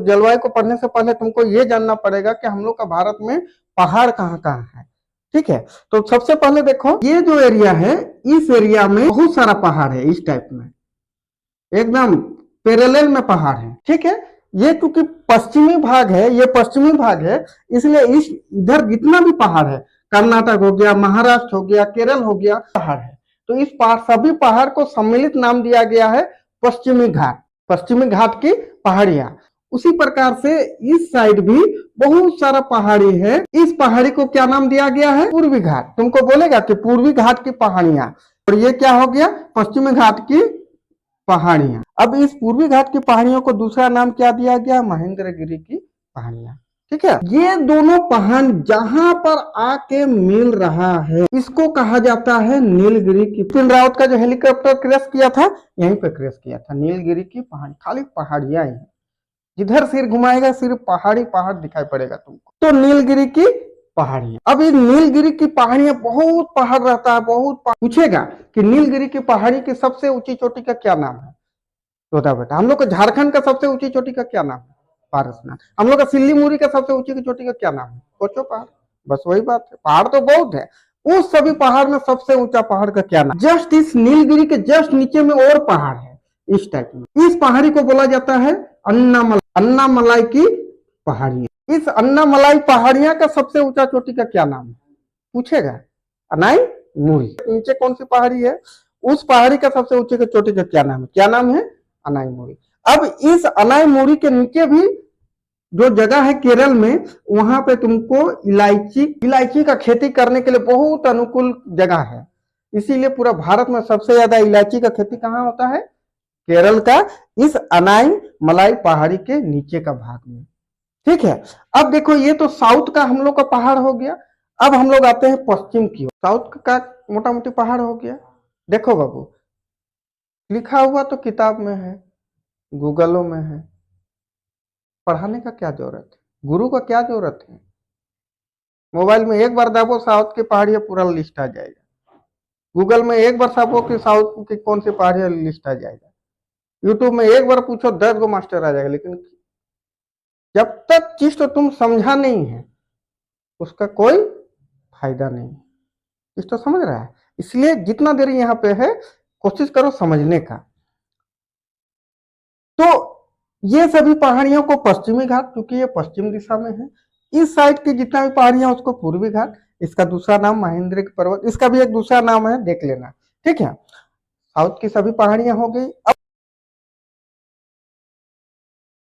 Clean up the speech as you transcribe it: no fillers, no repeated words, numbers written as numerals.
जलवायु को पढ़ने से पहले तुमको ये जानना पड़ेगा कि हम लोग का भारत में पहाड़ कहाँ कहाँ है। ठीक है, तो सबसे पहले देखो ये जो एरिया है, इस एरिया में बहुत सारा पहाड़ है, इस टाइप में एकदम पैरेलल में पहाड़ है। ठीक है, ये क्योंकि पश्चिमी भाग है, ये पश्चिमी भाग है, इसलिए इस इधर जितना भी पहाड़ है, कर्नाटक हो गया, महाराष्ट्र हो गया, केरल हो गया, पहाड़ है, तो इस सभी पहाड़ को सम्मिलित नाम दिया गया है पश्चिमी घाट, पश्चिमी घाट की पहाड़ियां। उसी प्रकार से इस साइड भी बहुत सारा पहाड़ी है, इस पहाड़ी को क्या नाम दिया गया है? पूर्वी घाट। तुमको बोलेगा कि पूर्वी घाट की पहाड़ियां, और ये क्या हो गया? पश्चिमी घाट की पहाड़ियां। अब इस पूर्वी घाट की पहाड़ियों को दूसरा नाम क्या दिया गया? महेंद्रगिरी की पहाड़ियां। ठीक है, ये दोनों पहाड़ जहां पर आके मिल रहा है, इसको कहा जाता है नीलगिरी की। बिपिन रावत का जो हेलीकॉप्टर क्रैश किया था, यहीं पे क्रैश किया था, नीलगिरी की पहाड़। खाली पहाड़ियां ही, जिधर सिर घुमाएगा सिर्फ पहाड़ी पहाड़ दिखाई पड़ेगा तुमको, तो नीलगिरी की पहाड़ियां। अब ये नीलगिरी की पहाड़ियां, बहुत पहाड़ रहता है, बहुत पूछेगा कि नीलगिरी की पहाड़ी की सबसे ऊंची चोटी का क्या नाम है? तो बता बेटा, हम लोग का झारखंड का सबसे ऊंची चोटी का क्या नाम है? पारसनाथ। हम लोग का सिल्लीमुरी का सबसे ऊंची चोटी का क्या नाम है? कोचो पहाड़। बस वही बात है, पहाड़ तो बहुत है, उस सभी पहाड़ में सबसे ऊंचा पहाड़ का क्या नाम? जस्ट इस नीलगिरी के जस्ट नीचे में और पहाड़ है इस टाइप में। इस पहाड़ी को बोला जाता है अन्नामलाई की पहाड़ियां। इस अन्नामलाई पहाड़ियां का सबसे ऊंचा चोटी का क्या नाम है? पूछेगा। अनाई मूरी। नीचे कौन सी पहाड़ी है? उस पहाड़ी का सबसे ऊंचे की चोटी का क्या नाम है? क्या नाम है? अनाई मूरी। अब इस अनाई मूरी के नीचे भी जो जगह है केरल में, वहां पे तुमको इलायची का खेती करने के लिए बहुत अनुकूल जगह है। इसीलिए पूरा भारत में सबसे ज्यादा इलायची का खेती कहाँ होता है? केरल का इस अनाई मलाई पहाड़ी के नीचे का भाग में। ठीक है, अब देखो ये तो साउथ का हम लोग का पहाड़ हो गया। अब हम लोग आते हैं पश्चिम की ओर। साउथ का मोटा मोटी पहाड़ हो गया। देखो बाबू, लिखा हुआ तो किताब में है, गूगलों में है, पढ़ाने का क्या जरूरत है? गुरु का क्या जरूरत है? मोबाइल में एक बार दाबो साउथ की पहाड़ियां, पूरा लिस्ट आ जाएगा। गूगल में एक बार दाबो कि साउथ की कौन सी पहाड़ियां, लिस्ट आ जाएगा। यूट्यूब में एक बार पूछो 10 गो मास्टर आ जाएगा। लेकिन जब तक चीज तो तुम समझा नहीं है, उसका कोई फायदा नहीं। चीज तो समझ रहा है, इसलिए जितना देर यहाँ पे है कोशिश करो समझने का। तो ये सभी पहाड़ियों को पश्चिमी घाट, क्योंकि ये पश्चिम दिशा में है। इस साइड की जितना भी पहाड़ियां उसको पूर्वी घाट। इसका दूसरा नाम महेंद्र पर्वत, इसका भी एक दूसरा नाम है, देख लेना। ठीक है, साउथ की सभी पहाड़ियां हो गई।